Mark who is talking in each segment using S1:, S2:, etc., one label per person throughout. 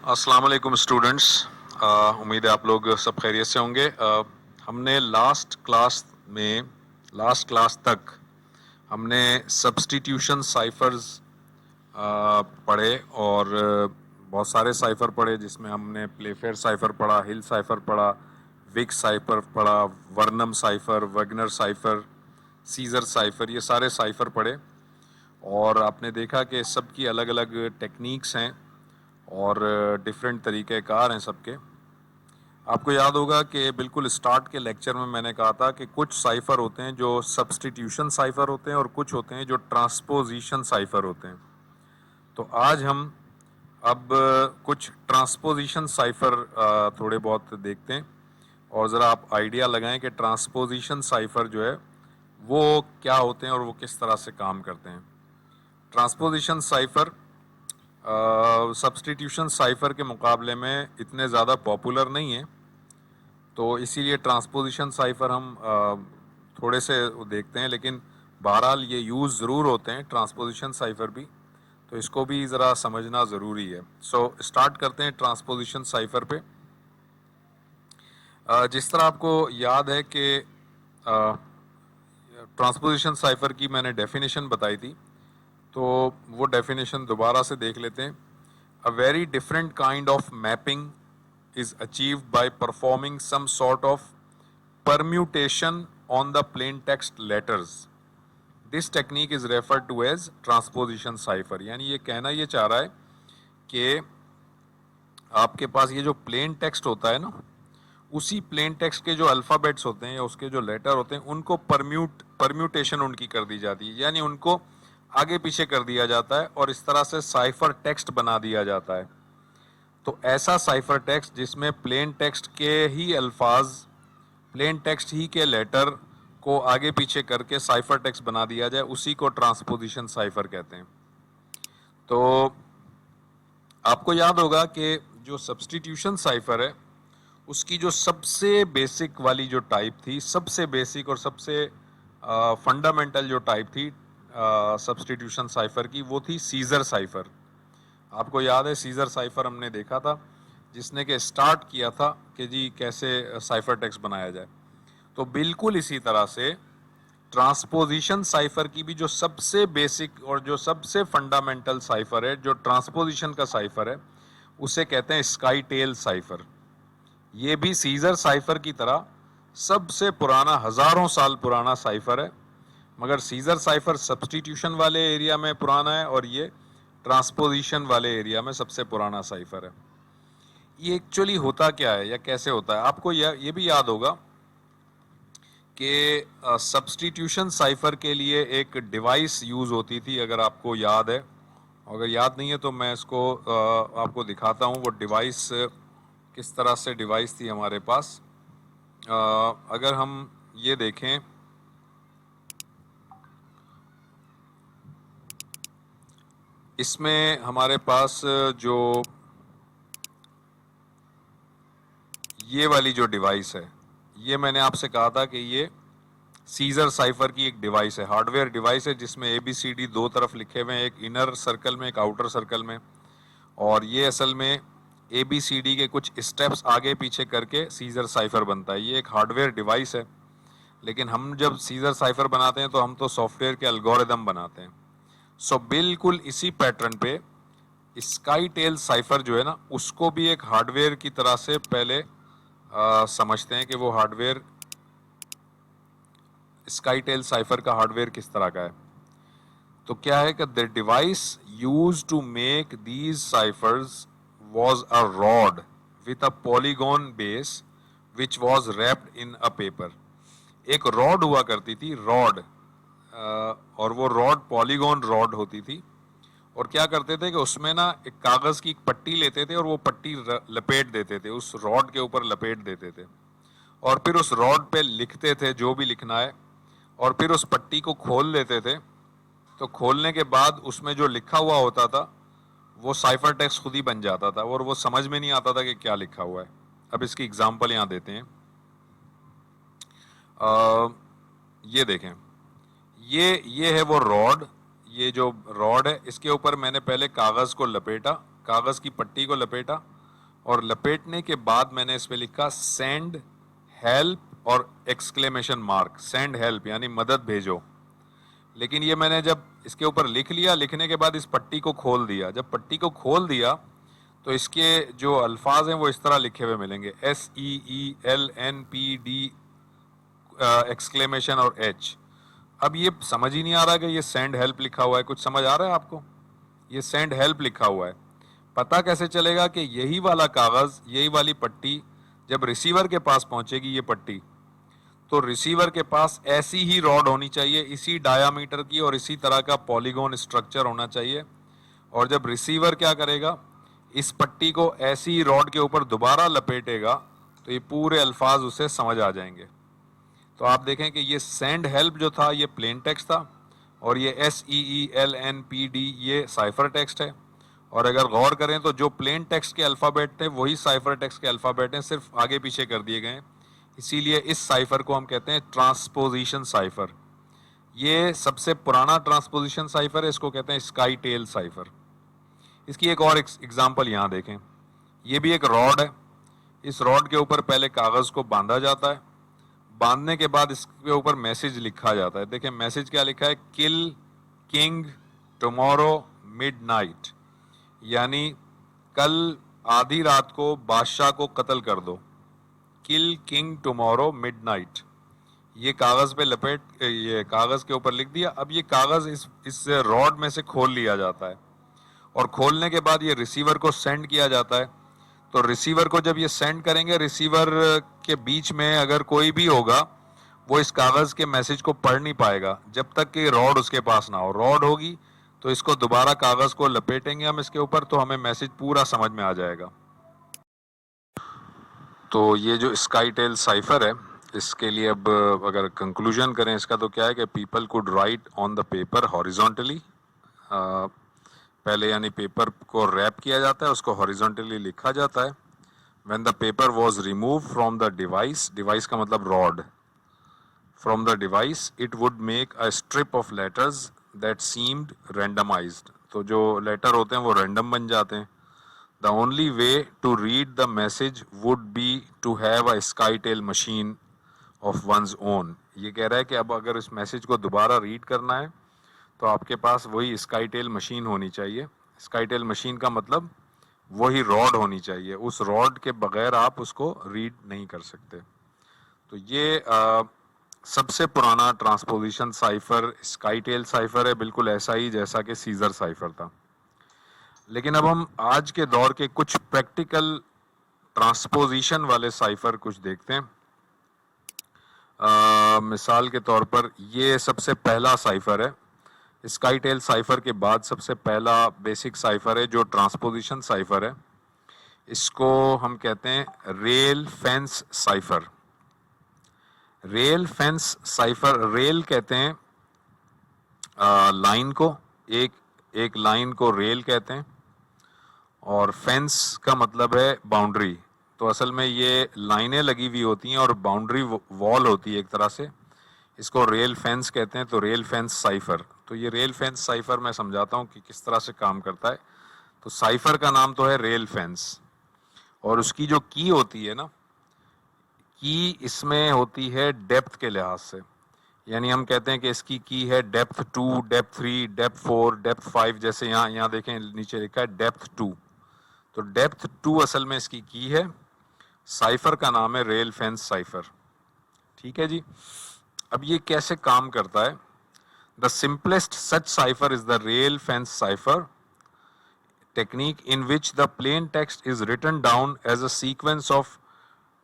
S1: अस्सलाम वालेकुम स्टूडेंट्स। उम्मीद है आप लोग सब खैरियत से होंगे। हमने लास्ट क्लास तक हमने सब्स्टिट्यूशन साइफर्स पढ़े और बहुत सारे साइफर पढ़े, जिसमें हमने प्लेफेयर साइफर पढ़ा, हिल साइफर पढ़ा, विक साइफर पढ़ा, वर्नम साइफर, वगनर साइफर, सीजर साइफर, ये सारे साइफर पढ़े। और आपने देखा कि सबकी अलग अलग टेक्निक्स हैं और डिफरेंट तरीक़ेकार हैं सबके। आपको याद होगा कि बिल्कुल स्टार्ट के लेक्चर में मैंने कहा था कि कुछ साइफर होते हैं जो सब्स्टिट्यूशन साइफर होते हैं और कुछ होते हैं जो ट्रांसपोजिशन साइफर होते हैं। तो आज हम अब कुछ ट्रांसपोजिशन साइफर थोड़े बहुत देखते हैं और ज़रा आप आइडिया लगाएं कि ट्रांसपोजिशन साइफर जो है वो क्या होते हैं और वो किस तरह से काम करते हैं। ट्रांसपोजिशन साइफर सब्स्टिट्यूशन साइफर के मुकाबले में इतने ज़्यादा पॉपुलर नहीं है, तो इसीलिए ट्रांसपोजिशन साइफर हम थोड़े से देखते हैं, लेकिन बहरहाल ये यूज़ ज़रूर होते हैं ट्रांसपोजिशन साइफर भी, तो इसको भी ज़रा समझना ज़रूरी है। सो स्टार्ट करते हैं ट्रांसपोजिशन साइफर पे। जिस तरह आपको याद है कि ट्रांसपोजिशन साइफर की मैंने डेफिनेशन बताई थी, तो वो डेफिनेशन दोबारा से देख लेते हैं। A very different kind of mapping is achieved by performing some sort of permutation on the plain text letters. This technique is referred to as transposition cipher। यानी ये कहना ये चाह रहा है कि आपके पास ये जो प्लेन टेक्स्ट होता है ना, उसी प्लेन टेक्स्ट के जो अल्फ़ाबेट्स होते हैं या उसके जो लेटर होते हैं उनको परम्यूटेशन उनकी कर दी जाती है, यानी उनको आगे पीछे कर दिया जाता है और इस तरह से साइफर टेक्स्ट बना दिया जाता है। तो ऐसा साइफर टेक्स्ट जिसमें प्लेन टेक्स्ट के ही अल्फाज, प्लेन टेक्स्ट ही के लेटर को आगे पीछे करके साइफर टेक्स्ट बना दिया जाए, उसी को ट्रांसपोजिशन साइफर कहते हैं। तो आपको याद होगा कि जो सब्स्टिट्यूशन साइफर है उसकी जो सबसे बेसिक वाली जो टाइप थी, सबसे बेसिक और सबसे फंडामेंटल जो टाइप थी सब्स्टिट्यूशन साइफर की, वो थी सीजर साइफर। आपको याद है सीजर साइफर हमने देखा था, जिसने के स्टार्ट किया था कि जी कैसे साइफर टेक्स्ट बनाया जाए। तो बिल्कुल इसी तरह से ट्रांसपोजिशन साइफर की भी जो सबसे बेसिक और जो सबसे फंडामेंटल साइफर है, जो ट्रांसपोजिशन का साइफर है, उसे कहते हैं स्काई टेल साइफर। ये भी सीजर साइफर की तरह सबसे पुराना, हजारों साल पुराना साइफर है, मगर सीजर साइफर सब्स्टिट्यूशन वाले एरिया में पुराना है और ये ट्रांसपोजिशन वाले एरिया में सबसे पुराना साइफर है। ये एक्चुअली होता क्या है या कैसे होता है, आपको ये भी याद होगा कि सब्स्टिट्यूशन साइफर के लिए एक डिवाइस यूज़ होती थी, अगर आपको याद है। अगर याद नहीं है तो मैं इसको आपको दिखाता हूँ वो डिवाइस किस तरह से डिवाइस थी हमारे पास। अगर हम ये देखें, इसमें हमारे पास जो ये वाली जो डिवाइस है, ये मैंने आपसे कहा था कि ये सीजर साइफर की एक डिवाइस है, हार्डवेयर डिवाइस है, जिसमें ABCD दो तरफ लिखे हुए हैं, एक इनर सर्कल में एक आउटर सर्कल में। और ये असल में ABCD के कुछ स्टेप्स आगे पीछे करके सीजर साइफर बनता है। ये एक हार्डवेयर डिवाइस है, लेकिन हम जब सीजर साइफर बनाते हैं तो हम तो सॉफ्टवेयर के एल्गोरिदम बनाते हैं। सो बिल्कुल इसी पैटर्न पे स्काई टेल साइफर जो है ना, उसको भी एक हार्डवेयर की तरह से पहले समझते हैं कि वो हार्डवेयर, स्काई टेल साइफर का हार्डवेयर किस तरह का है। तो क्या है कि the device used to make these ciphers was a rod with a polygon base which was wrapped in a paper. एक रॉड हुआ करती थी, रॉड, और वो रॉड पॉलीगॉन रॉड होती थी। और क्या करते थे कि उसमें ना एक कागज की एक पट्टी लेते थे और वो पट्टी लपेट देते थे, उस रॉड के ऊपर लपेट देते थे, और फिर उस रॉड पे लिखते थे जो भी लिखना है, और फिर उस पट्टी को खोल लेते थे। तो खोलने के बाद उसमें जो लिखा हुआ होता था वो साइफर टेक्स्ट खुद ही बन जाता था और वो समझ में नहीं आता था कि क्या लिखा हुआ है। अब इसकी एग्जांपल यहाँ देते हैं। ये देखें, ये है वो रॉड। ये जो रॉड है इसके ऊपर मैंने पहले कागज को लपेटा, कागज की पट्टी को लपेटा, और लपेटने के बाद मैंने इस पे लिखा सेंड हेल्प और एक्सक्लेमेशन मार्क, सेंड हेल्प यानी मदद भेजो। लेकिन ये मैंने जब इसके ऊपर लिख लिया, लिखने के बाद इस पट्टी को खोल दिया। जब पट्टी को खोल दिया तो इसके जो अल्फाज हैं वो इस तरह लिखे हुए मिलेंगे, SEELNPD एक्सक्लेमेशन और H। अब ये समझ ही नहीं आ रहा कि ये सेंड हेल्प लिखा हुआ है। कुछ समझ आ रहा है आपको? ये सेंड हेल्प लिखा हुआ है। पता कैसे चलेगा कि यही वाला कागज, यही वाली पट्टी जब रिसीवर के पास पहुंचेगी, ये पट्टी, तो रिसीवर के पास ऐसी ही रॉड होनी चाहिए, इसी डायामीटर की और इसी तरह का पॉलीगॉन स्ट्रक्चर होना चाहिए। और जब रिसीवर क्या करेगा, इस पट्टी को ऐसी ही रॉड के ऊपर दोबारा लपेटेगा तो ये पूरे अल्फाज उसे समझ आ जाएंगे। तो आप देखें कि ये सेंड हेल्प जो था ये प्लेन टेक्स्ट था और ये SEELNPD ये साइफर टेक्स्ट है। और अगर गौर करें तो जो प्लेन टेक्स्ट के अल्फ़ाबेट थे वही साइफर टेक्स्ट के अल्फ़ाबेट हैं, सिर्फ आगे पीछे कर दिए गए हैं। इसीलिए इस साइफर को हम कहते हैं ट्रांसपोजिशन साइफर। ये सबसे पुराना ट्रांसपोजिशन साइफर है, इसको कहते हैं स्काई टेल साइफर। इसकी एक और एग्जांपल यहाँ देखें। ये भी एक रॉड है। इस रॉड के ऊपर पहले कागज को बांधा जाता है, बांधने के बाद इसके ऊपर मैसेज लिखा जाता है। देखें मैसेज क्या लिखा है, किल किंग टुमारो मिडनाइट, यानी कल आधी रात को बादशाह को कत्ल कर दो। किल किंग टुमारो मिडनाइट, ये कागज पे लपेट, ये कागज के ऊपर लिख दिया। अब ये कागज इस रॉड में से खोल लिया जाता है और खोलने के बाद ये रिसीवर को सेंड किया जाता है। तो रिसीवर को जब ये सेंड करेंगे, रिसीवर के बीच में अगर कोई भी होगा वो इस कागज के मैसेज को पढ़ नहीं पाएगा जब तक कि रॉड उसके पास ना हो। रॉड होगी तो इसको दोबारा कागज को लपेटेंगे हम इसके ऊपर, तो हमें मैसेज पूरा समझ में आ जाएगा। तो ये जो स्काई टेल साइफर है, इसके लिए अब अगर कंक्लूजन करें इसका तो क्या है कि people could write on the paper horizontally. पहले यानी पेपर को रैप किया जाता है, उसको हॉरिजॉन्टली लिखा जाता है। When the paper was remove from the device, device का मतलब rod, from the device it would make a strip of letters that seemed randomised. तो जो लेटर होते हैं वो रैंडम बन जाते हैं। The only way to read the message would be to have a SkyTail machine of one's own। ये कह रहा है कि अब अगर इस मैसेज को दोबारा रीड करना है तो आपके पास वही SkyTail मशीन होनी चाहिए। SkyTail मशीन का मतलब वही रॉड होनी चाहिए, उस रॉड के बगैर आप उसको रीड नहीं कर सकते। तो ये सबसे पुराना ट्रांसपोजिशन साइफर SkyTail साइफर है, बिल्कुल ऐसा ही जैसा कि सीजर साइफर था। लेकिन अब हम आज के दौर के कुछ प्रैक्टिकल ट्रांसपोजिशन वाले साइफर कुछ देखते हैं। मिसाल के तौर पर ये सबसे पहला साइफर है, स्काईटेल साइफर के बाद सबसे पहला बेसिक साइफर है जो ट्रांसपोजिशन साइफर है। इसको हम कहते हैं rail fence cipher. Rail fence cipher, rail कहते हैं लाइन को, एक लाइन को रेल कहते हैं, और फेंस का मतलब है बाउंड्री। तो असल में ये लाइनें लगी हुई होती हैं और बाउंड्री वॉल होती है एक तरह से, इसको रेल फेंस कहते हैं। तो रेल फेंस साइफर, तो ये रेल फेंस साइफर मैं समझाता हूँ कि किस तरह से काम करता है। तो साइफर का नाम तो है रेल फेंस, और उसकी जो की होती है ना, की इसमें होती है डेप्थ के लिहाज से। यानी हम कहते हैं कि इसकी की है डेप्थ 2, डेप्थ 3, डेप्थ 4, डेप्थ 5। जैसे यहाँ देखें नीचे लिखा है डेप्थ 2, तो डेप्थ 2 असल में इसकी की है। साइफर का नाम है रेल फेंस साइफर। ठीक है जी। अब ये कैसे काम करता है? The simplest such cipher is the rail fence cipher technique in which the plain text is written down as a sequence of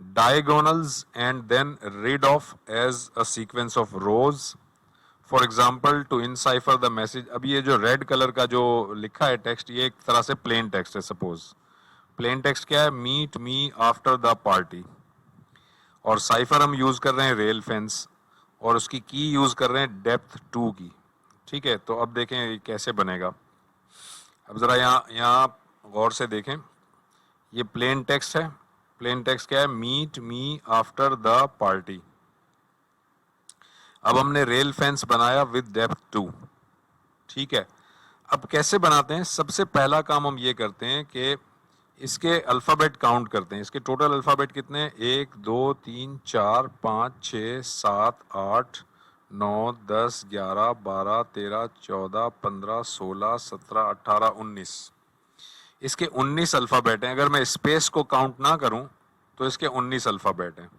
S1: diagonals and then read off as a sequence of rows. For example, to encipher the message, अब ये जो red colour का जो लिखा है text, ये एक तरह से प्लेन टेक्स्ट है। सपोज प्लेन टेक्स्ट क्या है? Meet me after the party. और साइफर हम यूज कर रहे हैं रेल फेंस, और उसकी की यूज कर रहे हैं डेप्थ 2 की। ठीक है, तो अब देखें ये कैसे बनेगा। अब जरा यहाँ गौर से देखें, ये प्लेन टेक्स्ट है। प्लेन टेक्स्ट क्या है? Meet me after the party. अब हमने रेल फेंस बनाया विद डेप्थ 2। ठीक है, अब कैसे बनाते हैं? सबसे पहला काम हम ये करते हैं कि इसके अल्फ़ाबेट काउंट करते हैं। इसके टोटल अल्फ़ाबेट कितने हैं? 1 2 3 4 5 6 7 8 9 10 11 12 13 14 15 16 17 18 19। इसके 19 अल्फ़ाबेट हैं। अगर मैं स्पेस को काउंट ना करूं तो इसके 19 अल्फ़ाबेट हैं।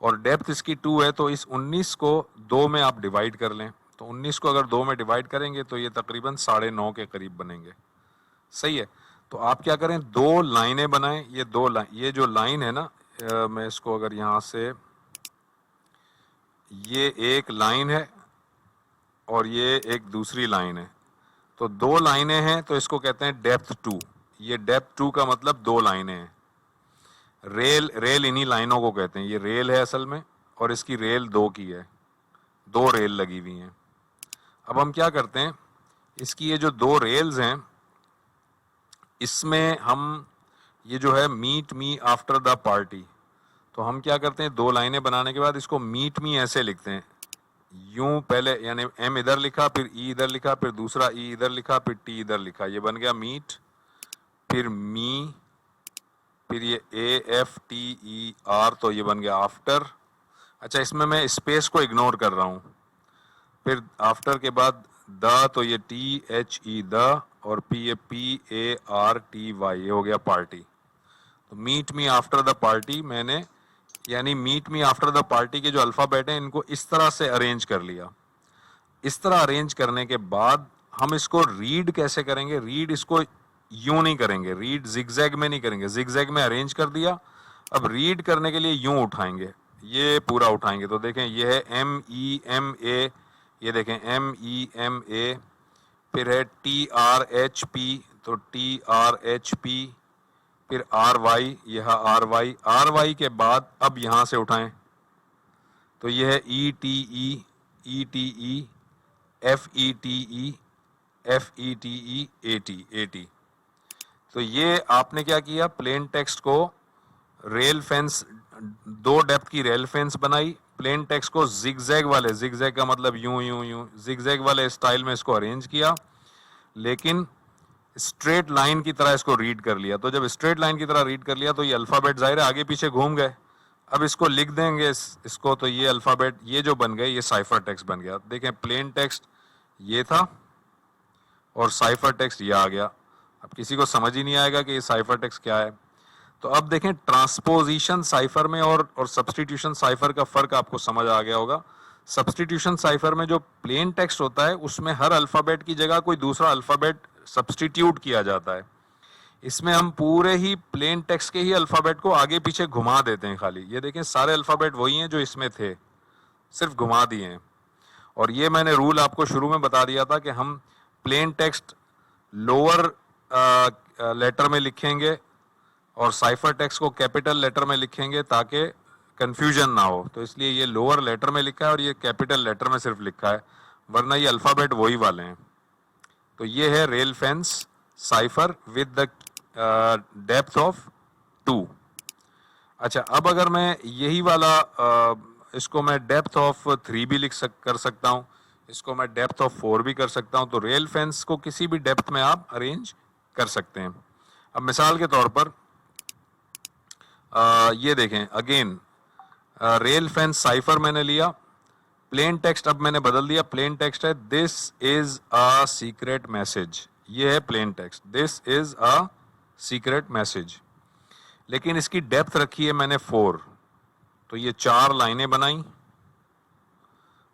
S1: और डेप्थ इसकी 2 है, तो इस 19 को 2 में आप डिवाइड कर लें। तो 19 को अगर 2 में डिवाइड करेंगे तो ये तकरीबन 9.5 के करीब बनेंगे। सही है। तो आप क्या करें, 2 लाइनें बनाएं। ये 2 लाइन, ये जो लाइन है ना, मैं इसको अगर यहाँ से, ये एक लाइन है और ये एक दूसरी लाइन है। तो 2 लाइनें हैं तो इसको कहते हैं डेप्थ 2। ये डेप्थ 2 का मतलब 2 लाइनें हैं। रेल, रेल इन्हीं लाइनों को कहते हैं। ये रेल है असल में, और इसकी रेल 2 की है। 2 रेल लगी हुई हैं। अब हम क्या करते हैं, इसकी ये जो 2 रेल्स हैं, इसमें हम ये जो है meet me after the party, तो हम क्या करते हैं, 2 लाइनें बनाने के बाद इसको मीट मी ऐसे लिखते हैं। यूं पहले, यानी एम इधर लिखा, फिर ई इधर लिखा, फिर दूसरा ई इधर लिखा, फिर टी इधर लिखा। ये बन गया मीट, फिर मी, फिर ये A F T E R, तो ये बन गया आफ्टर। अच्छा, इसमें मैं स्पेस को इग्नोर कर रहा हूं। फिर आफ्टर के बाद द, तो ये टी एच ई द, और ये p a r t y, ये हो गया पार्टी। तो meet me after the party मैंने, यानी meet me after the party के जो अल्फाबेट हैं इनको इस तरह से अरेंज कर लिया। इस तरह अरेंज करने के बाद हम इसको रीड कैसे करेंगे? रीड इसको यूं नहीं करेंगे, रीड जिगजैग में नहीं करेंगे। जिगजैग में अरेंज कर दिया, अब रीड करने के लिए यूं उठाएंगे, ये पूरा उठाएंगे। तो देखें, ये है एम ई एम ए, ये देखें एम ई एम ए, फिर है टी आर एच पी, तो टी आर एच पी, फिर आर वाई, यह आर वाई। आर वाई के बाद अब यहां से उठाएं, तो यह है E T E, E T E, F E T E, F E T E, A T, A T. तो ये आपने क्या किया, प्लेन टेक्स्ट को रेल फेंस, 2 डेप्थ की रेल फेंस बनाई। प्लेन टेक्स्ट को जिगजैग वाले, जिगजैग का मतलब यूं यूं यूं, जिगजैग वाले स्टाइल में इसको अरेंज किया, लेकिन स्ट्रेट लाइन की तरह इसको रीड कर लिया। तो जब स्ट्रेट लाइन की तरह रीड कर लिया तो ये अल्फाबेट जाहिर है आगे पीछे घूम गए। अब इसको लिख देंगे इसको, तो ये अल्फाबेट ये जो बन गए, ये साइफर टेक्स्ट बन गया। देखें, प्लेन टेक्स्ट ये था और साइफर टेक्स्ट ये आ गया। अब किसी को समझ ही नहीं आएगा कि ये साइफर टेक्स्ट क्या है। तो अब देखें, ट्रांसपोजिशन साइफर में और सब्सटीट्यूशन साइफर का फर्क आपको समझ आ गया होगा। सब्सटीट्यूशन साइफर में जो प्लेन टेक्स्ट होता है उसमें हर अल्फाबेट की जगह कोई दूसरा अल्फाबेट सब्सटीट्यूट किया जाता है। इसमें हम पूरे ही प्लेन टेक्स्ट के ही अल्फाबेट को आगे पीछे घुमा देते हैं खाली। ये देखें, सारे अल्फाबेट वही हैं जो इसमें थे, सिर्फ घुमा दिए हैं। और ये मैंने रूल आपको शुरू में बता दिया था कि हम प्लेन टेक्स्ट लोअर लेटर में लिखेंगे और साइफर टेक्स्ट को कैपिटल लेटर में लिखेंगे ताकि कंफ्यूजन ना हो। तो इसलिए ये लोअर लेटर में लिखा है और ये कैपिटल लेटर में सिर्फ लिखा है, वरना ये अल्फाबेट वही वाले हैं। तो ये है rail fence cipher with the depth of 2। अच्छा, अब अगर मैं यही वाला इसको मैं डेप्थ ऑफ 3 भी कर सकता हूँ, इसको मैं डेप्थ ऑफ 4 भी कर सकता हूँ। तो रेल फेंस को किसी भी डेप्थ में आप अरेंज कर सकते हैं। अब मिसाल के तौर पर ये देखें, अगेन रेल फेंस साइफर मैंने लिया, प्लेन टेक्स्ट अब मैंने बदल दिया। प्लेन टेक्स्ट है this is a secret message, ये है plain text, this is a secret message. लेकिन इसकी डेप्थ रखी है मैंने 4, तो ये 4 लाइनें बनाई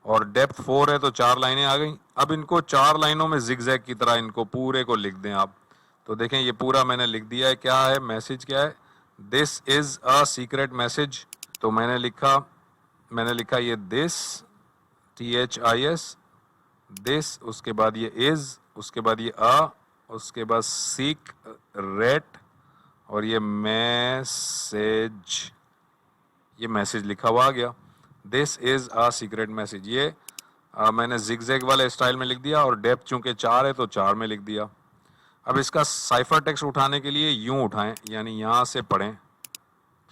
S1: और डेप्थ 4 है तो 4 लाइनें आ गई। अब इनको 4 लाइनों में जिगजैग की तरह इनको पूरे को लिख दें आप। तो देखें, ये पूरा मैंने लिख दिया है। क्या है मैसेज, क्या है, this is a secret message. तो मैंने लिखा ये दिस, THIS, दिस, उसके बाद ये इज, उसके बाद ये उसके बाद सीक रेट, और ये मैसेज, ये मैसेज लिखा हुआ आ गया। This is a secret message. ये मैंने जिगजैग वाले स्टाइल में लिख दिया और डेप्थ चूंकि 4 है तो 4 में लिख दिया। अब इसका साइफर टेक्स्ट उठाने के लिए यूं उठाएं, यानी यहां से पढ़ें।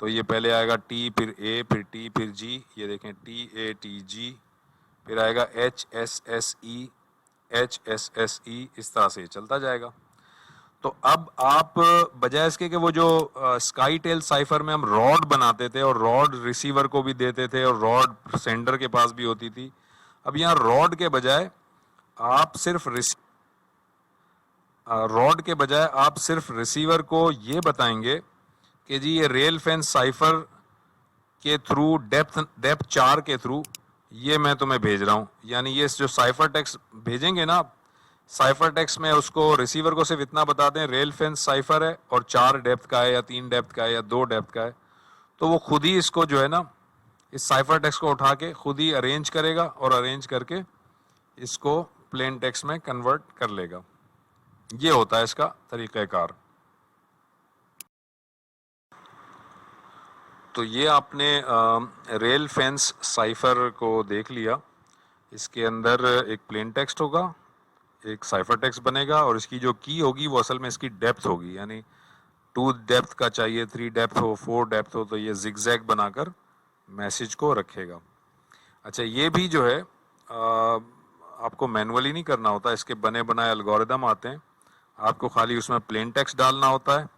S1: तो ये पहले आएगा T, फिर A, फिर T, फिर G। ये देखें TATG, फिर आएगा HSSE, HSSE, इस तरह से चलता जाएगा। तो अब आप बजाय इसके कि वो जो स्काई टेल साइफर में हम रॉड बनाते थे और रॉड रिसीवर को भी देते थे और रॉड सेंडर के पास भी होती थी, अब यहाँ रॉड के बजाय आप सिर्फ रिसीवर को ये बताएंगे कि जी ये रेल फेंस साइफर के थ्रू डेप्थ 4 के थ्रू ये मैं तुम्हें भेज रहा हूं। यानी ये जो साइफर टेक्स्ट भेजेंगे ना, साइफर टेक्स्ट में उसको रिसीवर को सिर्फ इतना बता दें रेल फेंस साइफर है और 4 डेप्थ का है या 3 डेप्थ का है या 2 डेप्थ का है, तो वो खुद ही इसको जो है ना, इस साइफर टेक्स्ट को उठा के खुद ही अरेंज करेगा और अरेंज करके इसको प्लेन टेक्स्ट में कन्वर्ट कर लेगा। ये होता है इसका तरीक़ाकार। तो ये आपने रेल फेंस साइफर को देख लिया। इसके अंदर एक प्लेन टेक्स्ट होगा, एक साइफर टेक्स्ट बनेगा और इसकी जो की होगी वो असल में इसकी डेप्थ होगी। यानी 2 डेप्थ का चाहिए, 3 डेप्थ हो, 4 डेप्थ हो, तो ये जिगजैग बनाकर मैसेज को रखेगा। अच्छा, ये भी जो है आपको मैनुअली नहीं करना होता, इसके बने बनाए एल्गोरिदम आते हैं। आपको खाली उसमें प्लेन टेक्स्ट डालना होता है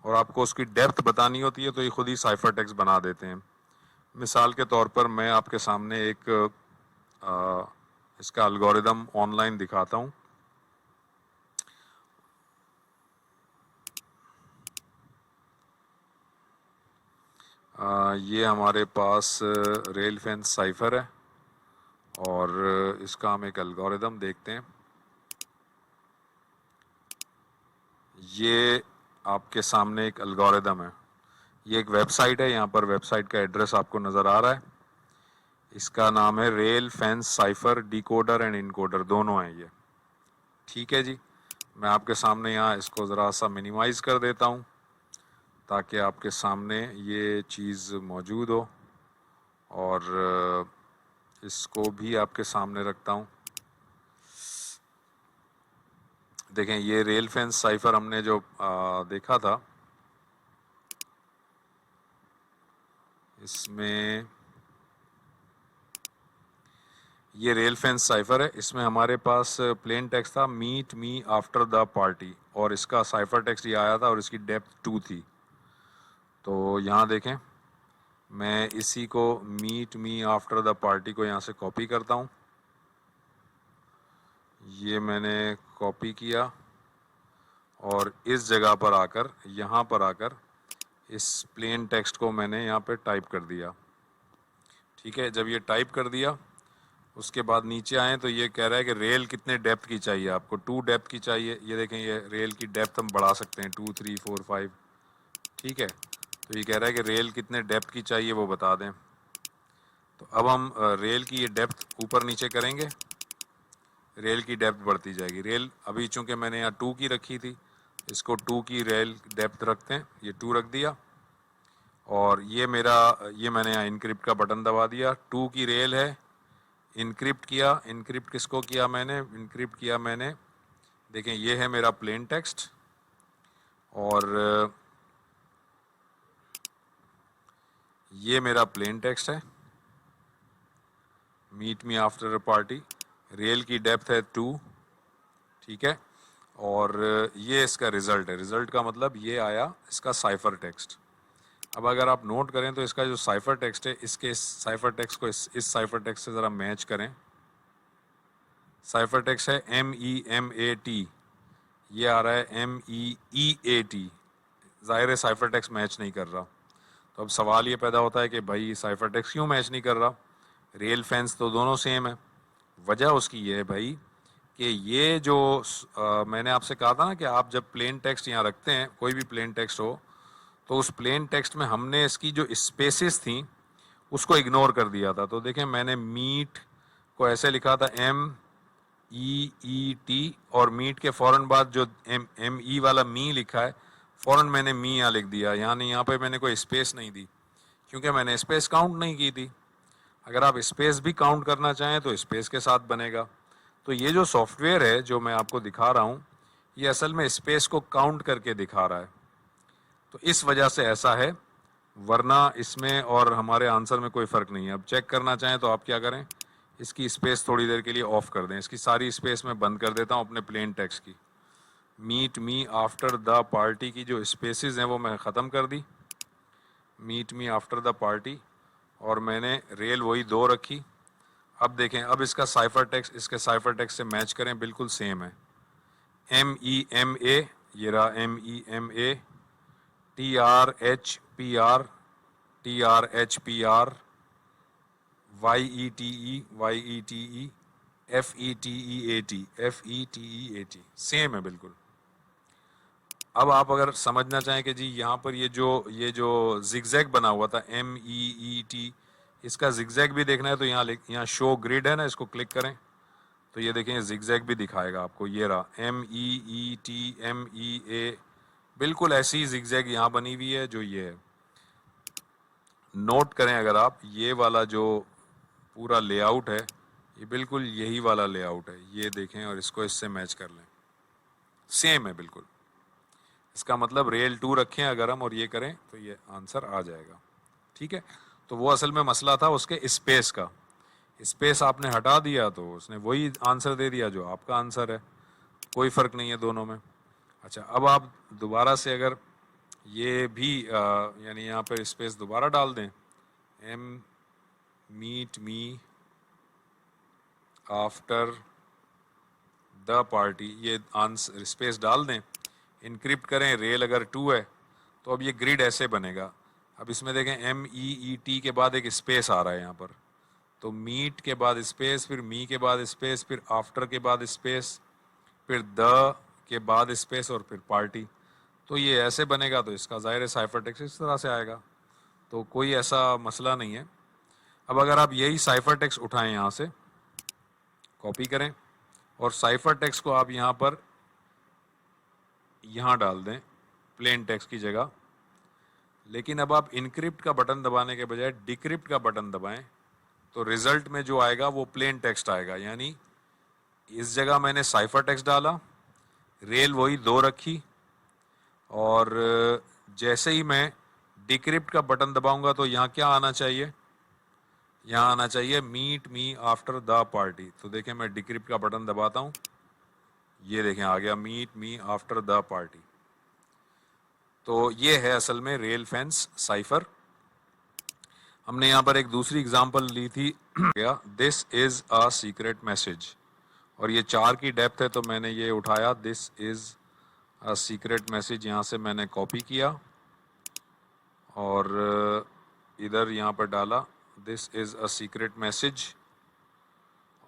S1: और आपको उसकी डेप्थ बतानी होती है, तो ये खुद ही साइफर टेक्स्ट बना देते हैं। मिसाल के तौर पर मैं आपके सामने एक इसका एल्गोरिदम ऑनलाइन दिखाता हूँ। ये हमारे पास रेल फेंस साइफर है और इसका हम एक एल्गोरिदम देखते हैं। ये आपके सामने एक एल्गोरिदम है, ये एक वेबसाइट है, यहाँ पर वेबसाइट का एड्रेस आपको नज़र आ रहा है। इसका नाम है rail fence cipher decoder and encoder, दोनों हैं ये। ठीक है जी, मैं आपके सामने यहाँ इसको ज़रा सा मिनिमाइज़ कर देता हूँ ताकि आपके सामने ये चीज़ मौजूद हो और इसको भी आपके सामने रखता हूँ। देखें, ये रेल फेंस साइफर हमने जो देखा था, इसमें ये रेल फेंस साइफर है। इसमें हमारे पास प्लेन टेक्स्ट था meet me after the party और इसका साइफर टेक्स्ट ये आया था और इसकी डेप्थ 2 थी। तो यहाँ देखें, मैं इसी को meet me after the party को यहाँ से कॉपी करता हूँ। ये मैंने कॉपी किया और इस जगह पर आकर, यहाँ पर आकर इस प्लेन टेक्स्ट को मैंने यहाँ पे टाइप कर दिया। ठीक है, जब ये टाइप कर दिया उसके बाद नीचे आए तो ये कह रहा है कि रेल कितने डेप्थ की चाहिए आपको। 2 डेप्थ की चाहिए। ये देखें, ये रेल की डेप्थ हम बढ़ा सकते हैं 2, 3, 4, 5। ठीक है, तो ये कह रहा है कि रेल कितने डेप्थ की चाहिए वो बता दें। तो अब हम रेल की ये डेप्थ ऊपर नीचे करेंगे, रेल की डेप्थ बढ़ती जाएगी। रेल अभी चूंकि मैंने यहाँ 2 की रखी थी, इसको 2 की रेल डेप्थ रखते हैं, ये 2 रख दिया और ये मैंने यहाँ इनक्रिप्ट का बटन दबा दिया। 2 की रेल है, इनक्रिप्ट किया। इनक्रिप्ट किसको किया मैंने? इनक्रिप्ट किया मैंने, देखें ये है मेरा प्लेन टेक्स्ट और ये मेरा प्लेन टेक्स्ट है, meet me after a party. Rail की डेप्थ है 2। ठीक है, और ये इसका रिजल्ट है। रिजल्ट का मतलब ये आया इसका साइफर टेक्स्ट। अब अगर आप नोट करें तो इसका जो साइफर टेक्स्ट है, इसके इस साइफर टेक्स्ट को इस साइफर टेक्स्ट से ज़रा मैच करें। साइफर टेक्स्ट है MEMAT, ये आ रहा है MEEAT। ज़ाहिर है साइफर टेक्स्ट मैच नहीं कर रहा। तो अब सवाल ये पैदा होता है कि भाई साइफर टेक्स्ट क्यों मैच नहीं कर रहा? रेल फेंस तो दोनों सेम है। वजह उसकी ये है भाई कि ये जो मैंने आपसे कहा था ना कि आप जब प्लेन टेक्स्ट यहाँ रखते हैं, कोई भी प्लेन टेक्स्ट हो, तो उस प्लेन टेक्स्ट में हमने इसकी जो स्पेसेस थी उसको इग्नोर कर दिया था। तो देखें, मैंने मीट को ऐसे लिखा था MEET और मीट के फ़ौरन बाद जो ME वाला मी लिखा है, फ़ौरन मैंने मी यहाँ लिख दिया। यानी यहाँ पे मैंने कोई स्पेस नहीं दी क्योंकि मैंने स्पेस काउंट नहीं की थी। अगर आप स्पेस भी काउंट करना चाहें तो स्पेस के साथ बनेगा। तो ये जो सॉफ्टवेयर है जो मैं आपको दिखा रहा हूँ, ये असल में स्पेस को काउंट करके दिखा रहा है। तो इस वजह से ऐसा है, वरना इसमें और हमारे आंसर में कोई फ़र्क नहीं है। अब चेक करना चाहें तो आप क्या करें, इसकी स्पेस थोड़ी देर के लिए ऑफ कर दें। इसकी सारी स्पेस मैं बंद कर देता हूँ अपने प्लेन टेक्स्ट की। Meet me after the party की जो स्पेसिस हैं वो मैं ख़त्म कर दी, meet me after the party, और मैंने रेल वही 2 रखी। अब देखें, अब इसका साइफर टेक्स्ट इसके साइफर टेक्स्ट से मैच करें, बिल्कुल सेम है। MEMA, ये रहा MEMA, TRHPR, TRHPR, YETE, FETEAT, same है बिल्कुल। अब आप अगर समझना चाहें कि जी यहाँ पर ये जो जिगजैग बना हुआ था MEET, इसका जिगजैग भी देखना है तो यहाँ शो ग्रिड है ना, इसको क्लिक करें तो ये देखें जिगजैग भी दिखाएगा आपको। ये रहा MEET, बिल्कुल ऐसी जिगजैग यहाँ बनी हुई है जो ये है। नोट करें अगर आप, ये वाला जो पूरा लेआउट है ये बिल्कुल यही वाला लेआउट है, ये देखें और इसको इससे मैच कर लें, सेम है बिल्कुल। इसका मतलब रेल 2 रखें अगर हम और ये करें तो ये आंसर आ जाएगा। ठीक है, तो वो असल में मसला था उसके स्पेस का, स्पेस आपने हटा दिया तो उसने वही आंसर दे दिया जो आपका आंसर है, कोई फ़र्क नहीं है दोनों में। अच्छा, अब आप दोबारा से अगर ये भी यानी यहाँ पर स्पेस दोबारा डाल दें, meet me after the party, ये आंसर स्पेस डाल दें, इनक्रिप्ट करें, रेल अगर 2 है तो अब ये ग्रिड ऐसे बनेगा। अब इसमें देखें MEET के बाद एक स्पेस आ रहा है यहाँ पर, तो मीट के बाद स्पेस, फिर मी के बाद स्पेस, फिर आफ्टर के बाद स्पेस, फिर द के बाद स्पेस और फिर पार्टी। तो ये ऐसे बनेगा, तो इसका ज़ाहिर है साइफर टेक्स्ट इस तरह से आएगा, तो कोई ऐसा मसला नहीं है। अब अगर आप यही साइफर टेक्स्ट उठाएं, यहाँ से कॉपी करें और साइफर टेक्स्ट को आप यहाँ पर यहाँ डाल दें प्लेन टेक्स्ट की जगह, लेकिन अब आप इनक्रिप्ट का बटन दबाने के बजाय डिक्रिप्ट का बटन दबाएं तो रिजल्ट में जो आएगा वो प्लेन टेक्स्ट आएगा। यानी इस जगह मैंने साइफर टेक्स्ट डाला, रेल वही 2 रखी, और जैसे ही मैं डिक्रिप्ट का बटन दबाऊंगा तो यहाँ क्या आना चाहिए, यहाँ आना चाहिए meet me after the party. तो देखें मैं डिक्रिप्ट का बटन दबाता हूँ, ये देखें आ गया meet me after the party. तो ये है असल में रेल फेंस साइफर। हमने यहाँ पर एक दूसरी एग्जांपल ली थी, this is a secret message, और ये 4 की डेप्थ है तो मैंने ये उठाया, this is a secret message, यहाँ से मैंने कॉपी किया और इधर यहाँ पर डाला this is a secret message,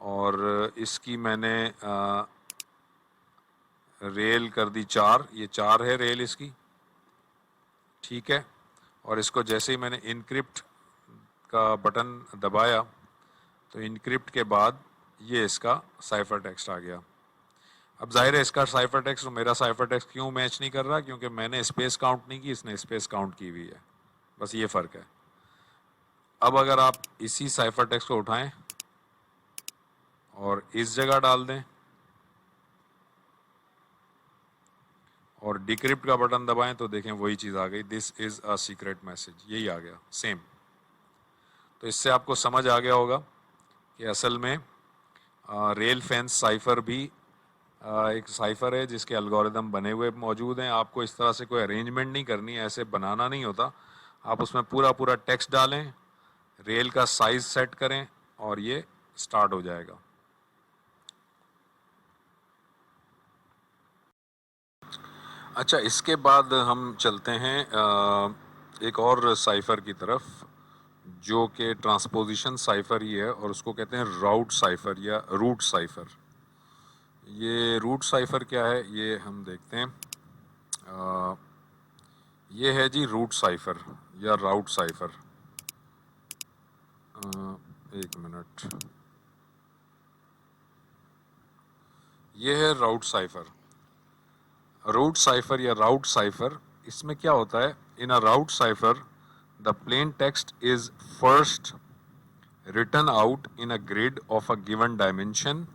S1: और इसकी मैंने रेल कर दी 4, ये 4 है रेल इसकी। ठीक है, और इसको जैसे ही मैंने इनक्रिप्ट का बटन दबाया तो इनक्रिप्ट के बाद ये इसका साइफर टेक्स्ट आ गया। अब जाहिर है इसका साइफर टेक्स्ट और मेरा साइफर टेक्स्ट क्यों मैच नहीं कर रहा, क्योंकि मैंने स्पेस काउंट नहीं की, इसने स्पेस काउंट की हुई है, बस ये फ़र्क है। अब अगर आप इसी साइफर टेक्स्ट को उठाएं और इस जगह डाल दें और डिक्रिप्ट का बटन दबाएं तो देखें वही चीज़ आ गई, this is a secret message, यही आ गया सेम। तो इससे आपको समझ आ गया होगा कि असल में रेल फेंस साइफर भी एक साइफर है जिसके एल्गोरिदम बने हुए मौजूद हैं। आपको इस तरह से कोई अरेंजमेंट नहीं करनी है, ऐसे बनाना नहीं होता, आप उसमें पूरा पूरा टेक्स्ट डालें, रेल का साइज सेट करें और ये स्टार्ट हो जाएगा। अच्छा, इसके बाद हम चलते हैं एक और साइफर की तरफ जो कि ट्रांसपोजिशन साइफर ही है, और उसको कहते हैं राउट साइफर या रूट साइफर। ये रूट साइफर क्या है ये हम देखते हैं। ये है जी रूट साइफर या राउट साइफर। एक मिनट, ये है राउट साइफर। रूट साइफर या राउट साइफर, इसमें क्या होता है, in a route cipher the plain text is first written out in a grid of a given dimension,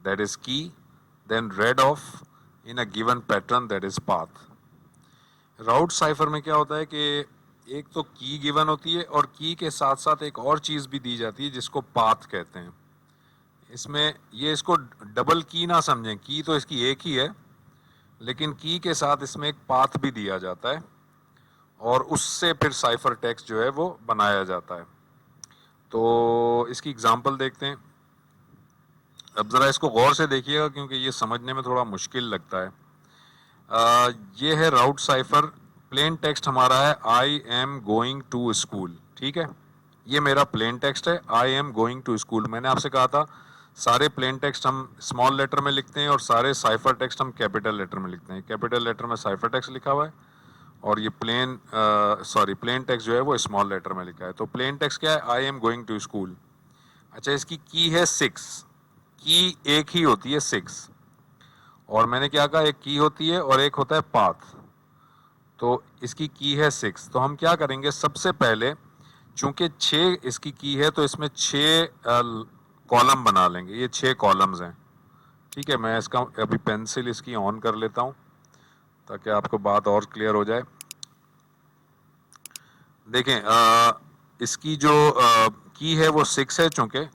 S1: that is key, then read off in a given pattern, that is path. Route cipher में क्या होता है कि एक तो की given होती है और की के साथ साथ एक और चीज़ भी दी जाती है जिसको पाथ कहते हैं। इसमें ये इसको डबल की ना समझें, की तो इसकी एक ही है, लेकिन की के साथ इसमें एक पाथ भी दिया जाता है और उससे फिर साइफर टेक्स्ट जो है वो बनाया जाता है। तो इसकी एग्जांपल देखते हैं। अब ज़रा इसको गौर से देखिएगा क्योंकि ये समझने में थोड़ा मुश्किल लगता है। ये है राउट साइफर। प्लेन टेक्स्ट हमारा है I am going to school, ठीक है। ये मेरा प्लेन टेक्स्ट है, I am going to school. मैंने आपसे कहा था सारे प्लेन टेक्स्ट हम स्मॉल लेटर में लिखते हैं और सारे साइफर टेक्स्ट हम कैपिटल लेटर में लिखते हैं। कैपिटल लेटर में साइफर टेक्स्ट लिखा हुआ है और ये प्लेन टेक्स्ट जो है वो स्मॉल लेटर में लिखा है। तो प्लेन टेक्स्ट क्या है, I am going to school. अच्छा, इसकी की है 6। की एक ही होती है 6, और मैंने क्या कहा, एक की होती है और एक होता है पाथ। तो इसकी की है 6। तो हम क्या करेंगे, सबसे पहले चूंकि 6 इसकी की है तो इसमें 6 कॉलम बना लेंगे। ये 6 कॉलम्स हैं, ठीक है। मैं इसका अभी पेंसिल इसकी ऑन कर लेता हूं ताकि आपको बात और क्लियर हो जाए। देखें, इसकी जो की है वो 6 है चूंकि,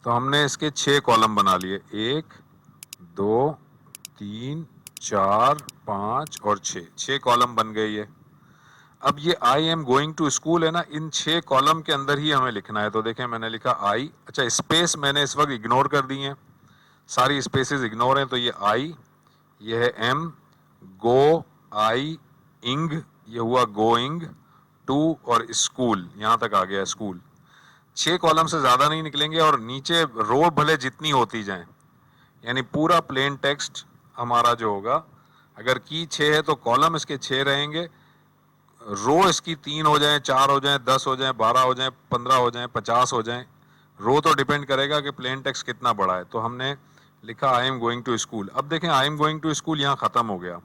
S1: तो हमने इसके 6 कॉलम बना लिए। 1 2 3 4 5 और 6 कॉलम बन गए ये। अब ये I am going to school है ना, इन 6 कॉलम के अंदर ही हमें लिखना है। तो देखें, मैंने लिखा आई। अच्छा, स्पेस मैंने इस वक्त इग्नोर कर दी है, सारी स्पेसेस इग्नोर हैं। तो ये आई, ये है एम, गो, आई, इंग, ये हुआ गोइंग, टू और स्कूल, यहां तक आ गया स्कूल। 6 कॉलम से ज्यादा नहीं निकलेंगे और नीचे रो भले जितनी होती जाए, यानी पूरा प्लेन टेक्स्ट हमारा जो होगा, अगर की 6 है तो कॉलम इसके 6 रहेंगे, रो इसकी 3 हो जाए, 4 हो जाए, 10 हो जाए, 12 हो जाए, 15 हो जाए, 50 हो जाए। रो तो डिपेंड करेगा कि प्लेन टेक्स्ट कितना बड़ा है। तो हमने लिखा I am going to school. अब देखें, I am going to school यहां खत्म हो गया।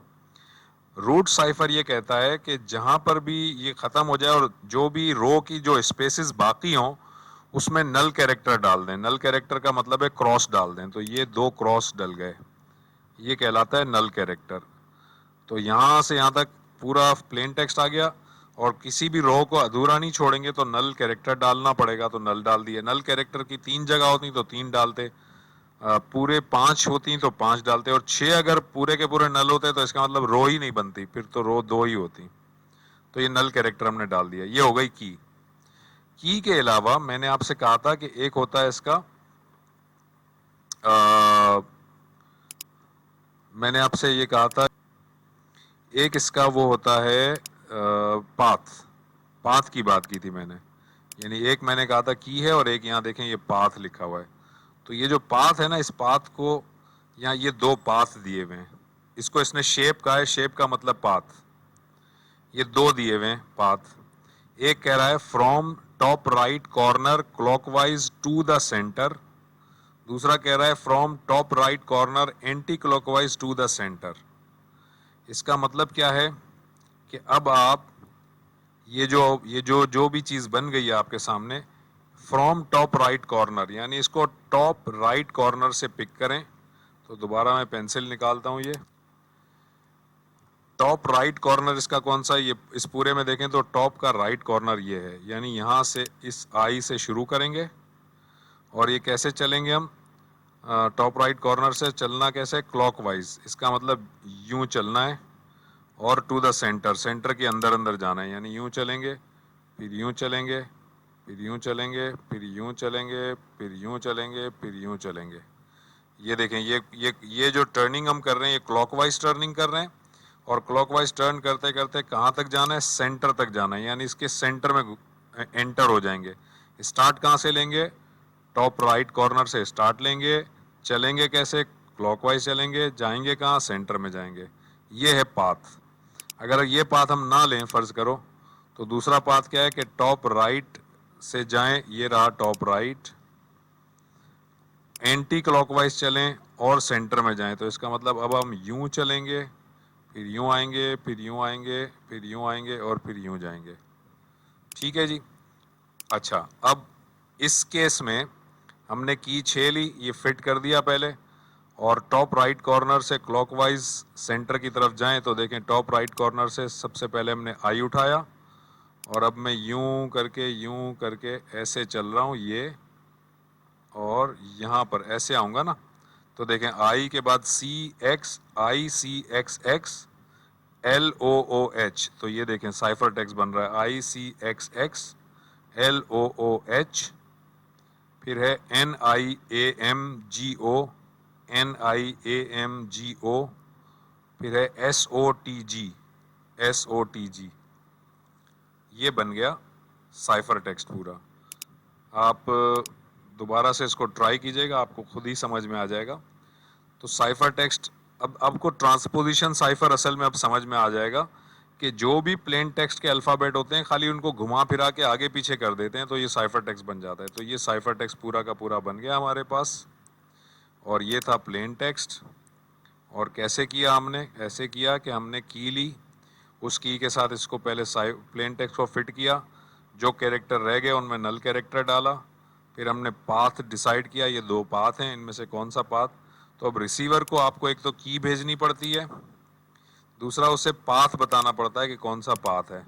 S1: रूट साइफर ये कहता है कि जहां पर भी ये खत्म हो जाए और जो भी रो की जो स्पेसेस बाकी हों उसमें नल कैरेक्टर डाल दें। नल कैरेक्टर का मतलब है क्रॉस डाल दें। तो ये 2 क्रॉस डल गए, ये कहलाता है नल कैरेक्टर। तो यहां से यहां तक पूरा प्लेन टेक्स्ट आ गया और किसी भी रो को अधूरा नहीं छोड़ेंगे तो नल कैरेक्टर डालना पड़ेगा। तो नल डाल दिए। नल कैरेक्टर की 3 जगह होती तो 3 डालते, पूरे 5 होती तो 5 डालते, और 6 अगर पूरे के पूरे नल होते तो इसका मतलब रो ही नहीं बनती, फिर तो रो 2 ही होती। तो ये नल कैरेक्टर हमने डाल दिया। ये हो गई की के अलावा मैंने आपसे कहा था कि एक होता है इसका मैंने आपसे ये कहा था एक इसका वो होता है पाथ। पाथ की बात की थी मैंने, यानी एक मैंने कहा था की है और एक यहाँ देखें ये पाथ लिखा हुआ है। तो ये जो पाथ है ना, इस पाथ को यहाँ ये 2 पाथ दिए हुए हैं। इसको इसने शेप कहा है, शेप का मतलब पाथ। ये 2 दिए हुए हैं पाथ। एक कह रहा है from top right corner clockwise to the centre, दूसरा कह रहा है from top right corner anti clockwise to the centre. इसका मतलब क्या है कि अब आप ये जो भी चीज बन गई है आपके सामने, फ्रॉम टॉप राइट कॉर्नर, यानी इसको टॉप राइट कॉर्नर से पिक करें। तो दोबारा मैं पेंसिल निकालता हूं। ये टॉप राइट कॉर्नर इसका कौन सा है, ये इस पूरे में देखें तो टॉप का राइट कॉर्नर ये है, यानी यहां से इस आई से शुरू करेंगे और ये कैसे चलेंगे हम, टॉप राइट कॉर्नर से चलना कैसे, क्लॉकवाइज। इसका मतलब यूं चलना है और टू द सेंटर, सेंटर के अंदर अंदर जाना है, यानी यूं चलेंगे, फिर यूं चलेंगे, फिर यूं चलेंगे, फिर यूं चलेंगे, फिर यूं चलेंगे, फिर यूं चलेंगे। ये देखें, ये जो टर्निंग हम कर रहे हैं ये क्लॉकवाइज टर्निंग कर रहे हैं, और क्लॉकवाइज टर्न करते करते कहाँ तक जाना है, सेंटर तक जाना है, यानी इसके सेंटर में एंटर हो जाएंगे। स्टार्ट कहाँ से लेंगे, टॉप राइट कॉर्नर से स्टार्ट लेंगे, चलेंगे कैसे, क्लॉकवाइज चलेंगे, जाएंगे कहाँ, सेंटर में जाएंगे। ये है पाथ। अगर ये पाथ हम ना लें फर्ज करो, तो दूसरा पाथ क्या है कि टॉप राइट से जाएं, ये रहा टॉप राइट, एंटी क्लॉकवाइज चलें और सेंटर में जाएं। तो इसका मतलब अब हम यूं चलेंगे, फिर यूं आएंगे, फिर यूं आएंगे, फिर यूं आएंगे और फिर यूं जाएंगे। ठीक है जी। अच्छा, अब इस केस में हमने की 6 ली, ये फिट कर दिया पहले, और टॉप राइट कॉर्नर से क्लॉकवाइज सेंटर की तरफ जाएं। तो देखें, टॉप राइट कॉर्नर से सबसे पहले हमने आई उठाया और अब मैं यूं करके ऐसे चल रहा हूं ये, और यहां पर ऐसे आऊंगा ना, तो देखें आई के बाद CXICXX LOOH, तो ये देखें साइफर टेक्स्ट बन रहा है ICXXLOOH। फिर है NIAMGO, फिर है SOTG। ये बन गया साइफर टेक्स्ट पूरा। आप दोबारा से इसको ट्राई कीजिएगा, आपको खुद ही समझ में आ जाएगा। तो साइफर टेक्स्ट, अब आपको ट्रांसपोजिशन साइफर असल में अब समझ में आ जाएगा कि जो भी प्लेन टेक्स्ट के अल्फ़ाबेट होते हैं खाली उनको घुमा फिरा के आगे पीछे कर देते हैं तो ये साइफर टेक्स्ट बन जाता है। तो ये साइफर टेक्स्ट पूरा का पूरा बन गया हमारे पास। और ये था प्लेन टेक्स्ट। और कैसे किया हमने, ऐसे किया कि हमने की ली, उस की के साथ इसको पहले प्लेन टेक्स्ट को फिट किया, जो कैरेक्टर रह गए उनमें नल कैरेक्टर डाला, फिर हमने पाथ डिसाइड किया, ये दो पाथ हैं, इनमें से कौन सा पाथ। तो अब रिसीवर को आपको एक तो की भेजनी पड़ती है, दूसरा उसे पाथ बताना पड़ता है कि कौन सा पाथ है।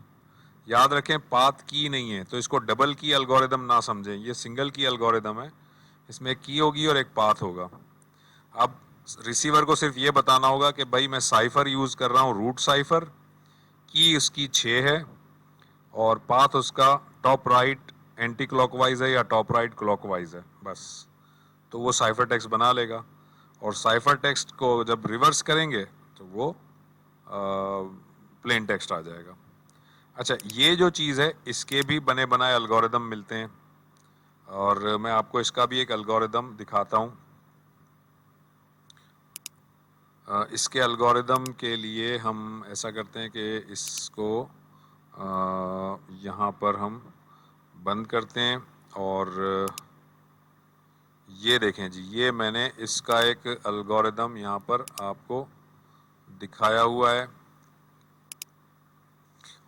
S1: याद रखें पाथ की नहीं है, तो इसको डबल की एल्गोरिदम ना समझें, ये सिंगल की एल्गोरिदम है, इसमें एक की होगी और एक पाथ होगा। अब रिसीवर को सिर्फ ये बताना होगा कि भाई मैं साइफर यूज कर रहा हूँ, रूट साइफर, की उसकी 6 है और पाथ उसका टॉप राइट एंटी क्लॉकवाइज है या टॉप राइट क्लॉकवाइज है, बस। तो वो साइफर टेक्स्ट बना लेगा। और साइफर टेक्स्ट को जब रिवर्स करेंगे तो वो प्लेन टेक्स्ट आ जाएगा। अच्छा, ये जो चीज़ है इसके भी बने बनाए एल्गोरिदम मिलते हैं और मैं आपको इसका भी एक एल्गोरिदम दिखाता हूँ। इसके एल्गोरिदम के लिए हम ऐसा करते हैं कि इसको यहाँ पर हम बंद करते हैं और ये देखें जी, ये मैंने इसका एक एल्गोरिदम यहाँ पर आपको दिखाया हुआ है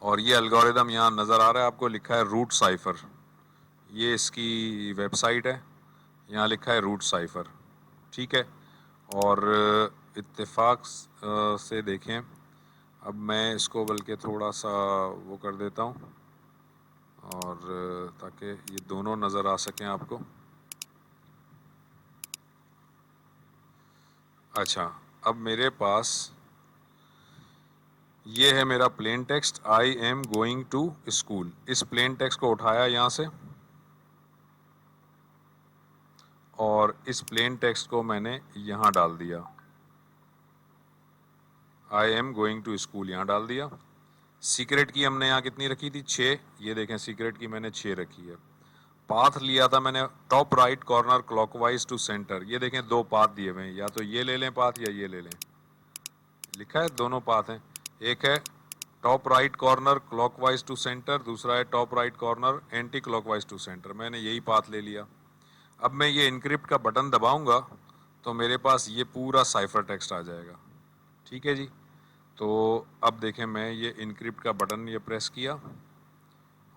S1: और ये एल्गोरिदम यहाँ नज़र आ रहा है आपको, लिखा है रूट साइफर। ये इसकी वेबसाइट है, यहाँ लिखा है रूट साइफर, ठीक है। और इत्तेफाक से देखें, अब मैं इसको बल्कि थोड़ा सा वो कर देता हूँ और ताकि ये दोनों नज़र आ सकें आपको। अच्छा, अब मेरे पास ये है मेरा plain text, I am going to school. इस प्लेन टेक्स्ट को उठाया यहाँ से और इस प्लेन टेक्स्ट को मैंने यहाँ डाल दिया, I am going to school यहाँ डाल दिया। सीक्रेट की हमने यहाँ कितनी रखी थी, 6, ये देखें सीक्रेट की मैंने 6 रखी है। पाथ लिया था मैंने top right corner clockwise to centre, ये देखें दो पाथ दिए हुए हैं, या तो ये ले लें पाथ या ये ले लें, लिखा है दोनों पाथ हैं। एक है top right corner clockwise to centre, दूसरा है top right corner anti clockwise to centre, मैंने यही पाथ ले लिया। अब मैं ये इनक्रिप्ट का बटन दबाऊंगा तो मेरे पास ये पूरा साइफर टेक्स्ट आ जाएगा, ठीक है जी। तो अब देखें, मैं ये इनक्रिप्ट का बटन ये प्रेस किया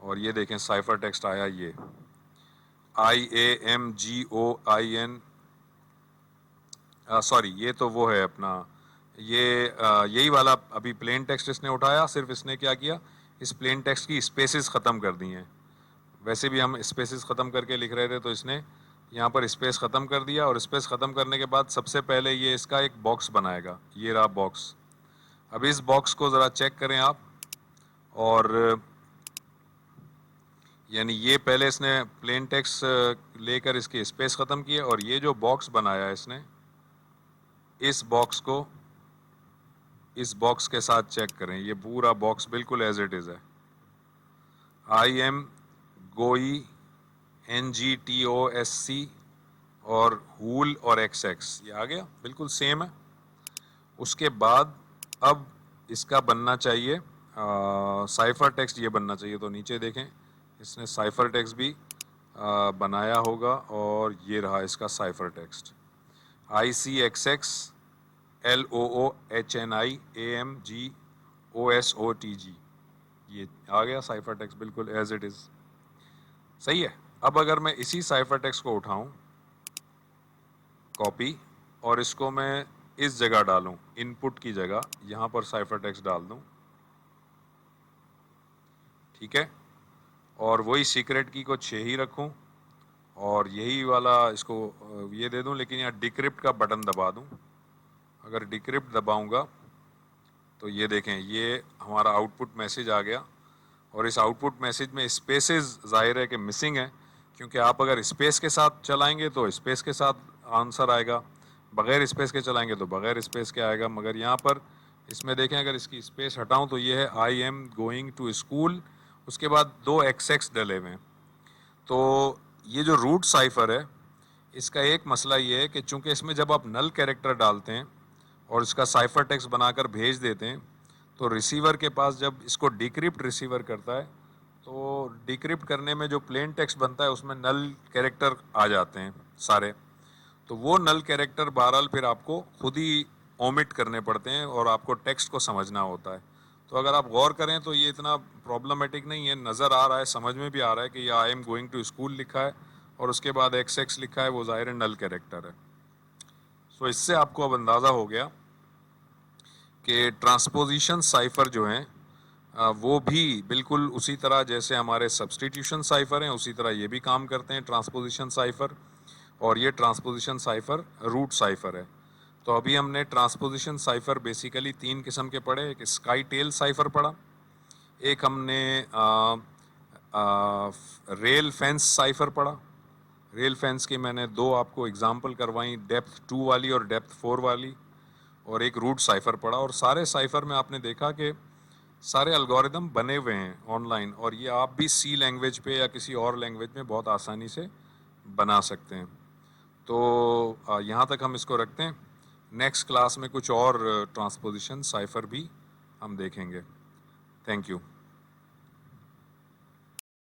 S1: और ये देखें साइफर टेक्स्ट आया, ये IAMGOIN, सॉरी ये तो वो है अपना, ये यही वाला अभी प्लेन टेक्स्ट इसने उठाया, सिर्फ इसने क्या किया, इस प्लेन टेक्स्ट की स्पेसेस ख़त्म कर दी हैं। वैसे भी हम स्पेसेस ख़त्म करके लिख रहे थे तो इसने यहाँ पर स्पेस ख़त्म कर दिया और स्पेस ख़त्म करने के बाद सबसे पहले ये इसका एक बॉक्स बनाएगा, ये रहा बॉक्स। अब इस बॉक्स को ज़रा चेक करें आप, और यानी ये पहले इसने प्लेन टेक्स्ट लेकर इसकी स्पेस ख़त्म की है और ये जो बॉक्स बनाया है इसने, इस बॉक्स को इस बॉक्स के साथ चेक करें, ये पूरा बॉक्स बिल्कुल एज इट इज़ है। आई एम गोई NGTOSC और हूल और XX, ये आ गया बिल्कुल सेम है। उसके बाद अब इसका बनना चाहिए साइफर टेक्स्ट, ये बनना चाहिए। तो नीचे देखें इसने साइफर टेक्स्ट भी बनाया होगा और ये रहा इसका साइफर टेक्स्ट, ICXXLOOHNIAMGOSOTG, ये आ गया साइफर टेक्स्ट बिल्कुल एज इट इज़, सही है। अब अगर मैं इसी साइफर टेक्स्ट को उठाऊं, कॉपी, और इसको मैं इस जगह डालूं, इनपुट की जगह यहां पर साइफर टेक्स्ट डाल दूं, ठीक है, और वही सीक्रेट की को 6 ही रखूं और यही वाला इसको ये दे दूं, लेकिन यहाँ डिक्रिप्ट का बटन दबा दूं। अगर डिक्रिप्ट दबाऊंगा तो ये देखें, ये हमारा आउटपुट मैसेज आ गया। और इस आउटपुट मैसेज में स्पेसेस जाहिर है कि मिसिंग है, क्योंकि आप अगर स्पेस के साथ चलाएंगे तो स्पेस के साथ आंसर आएगा, बगैर स्पेस के चलाएंगे तो बगैर स्पेस के आएगा। मगर यहाँ पर इसमें देखें, अगर इसकी स्पेस हटाऊं तो ये है I am going to school, उसके बाद 2 XX डले हुए हैं। तो ये जो रूट साइफर है, इसका एक मसला ये है कि चूंकि इसमें जब आप नल कैरेक्टर डालते हैं और इसका साइफर टेक्स्ट बनाकर भेज देते हैं, तो रिसीवर के पास जब इसको डिक्रिप्ट रिसीवर करता है तो डिक्रिप्ट करने में जो प्लेन टेक्स्ट बनता है उसमें नल कैरेक्टर आ जाते हैं सारे। तो वो नल कैरेक्टर बहरहाल फिर आपको खुद ही ओमिट करने पड़ते हैं और आपको टेक्स्ट को समझना होता है। तो अगर आप गौर करें तो ये इतना प्रॉब्लमेटिक नहीं है, नज़र आ रहा है, समझ में भी आ रहा है कि ये I am going to school लिखा है और उसके बाद XX लिखा है, वो ज़ाहिर नल कैरेक्टर है। सो इससे आपको अब अंदाज़ा हो गया कि ट्रांसपोजिशन साइफर जो हैं वो भी बिल्कुल उसी तरह जैसे हमारे सब्सटीट्यूशन साइफर हैं, उसी तरह ये भी काम करते हैं, ट्रांसपोजिशन साइफर। और ये ट्रांसपोजिशन साइफर रूट साइफर है। तो अभी हमने ट्रांसपोजिशन साइफर बेसिकली 3 किस्म के पढ़े। एक स्काई टेल साइफर पढ़ा, एक हमने रेल फेंस साइफर पढ़ा। रेल फेंस की मैंने 2 आपको एग्जांपल करवाई, डेप्थ 2 वाली और डेप्थ 4 वाली, और एक रूट साइफर पढ़ा। और सारे साइफर में आपने देखा कि सारे अलगोरिदम बने हुए हैं ऑनलाइन, और ये आप भी सी लैंग्वेज पे या किसी और लैंग्वेज में बहुत आसानी से बना सकते हैं। तो यहाँ तक हम इसको रखते हैं। नेक्स्ट क्लास में कुछ और ट्रांसपोजिशन साइफर भी हम देखेंगे। Thank you.